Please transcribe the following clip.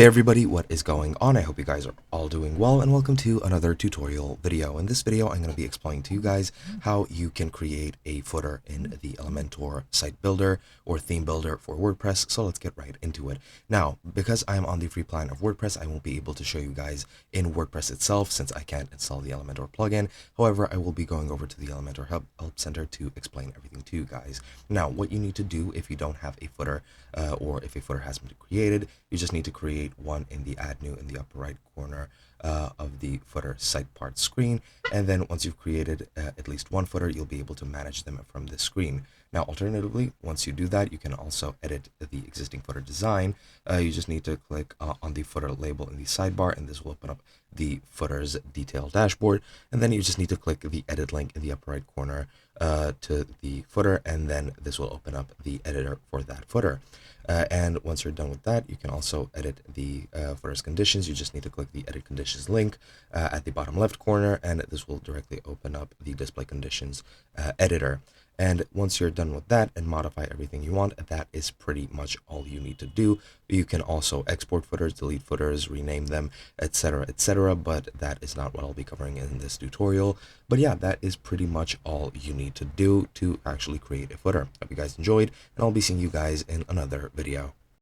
Hey everybody, what is going on? I hope you guys are all doing well, and welcome to another tutorial video. In this video, I'm going to be explaining to you guys how you can create a footer in the Elementor site builder or theme builder for WordPress. So let's get right into it. Now, because I'm on the free plan of WordPress, I won't be able to show you guys in WordPress itself since I can't install the Elementor plugin. However, I will be going over to the Elementor Help Center to explain everything to you guys. Now, what you need to do if you don't have a footer or if a footer has been created, you just need to create one in the add new in the upper right corner of the footer site part screen, and then once you've created at least one footer, you'll be able to manage them from this screen. Now alternatively, once you do that, you can also edit the existing footer design. You just need to click on the footer label in the sidebar, and this will open up the footer's detail dashboard, and then you just need to click the edit link in the upper right corner to the footer, and then this will open up the editor for that footer. And once you're done with that, you can also edit the footer's conditions. You just need to click the edit conditions link at the bottom left corner, and this will directly open up the display conditions editor. And once you're done with that and modify everything you want, that is pretty much all you need to do. You can also export footers, delete footers, rename them, etc., but that is not what I'll be covering in this tutorial. But yeah, that is pretty much all you need to do to actually create a footer. Hope you guys enjoyed, and I'll be seeing you guys in another video.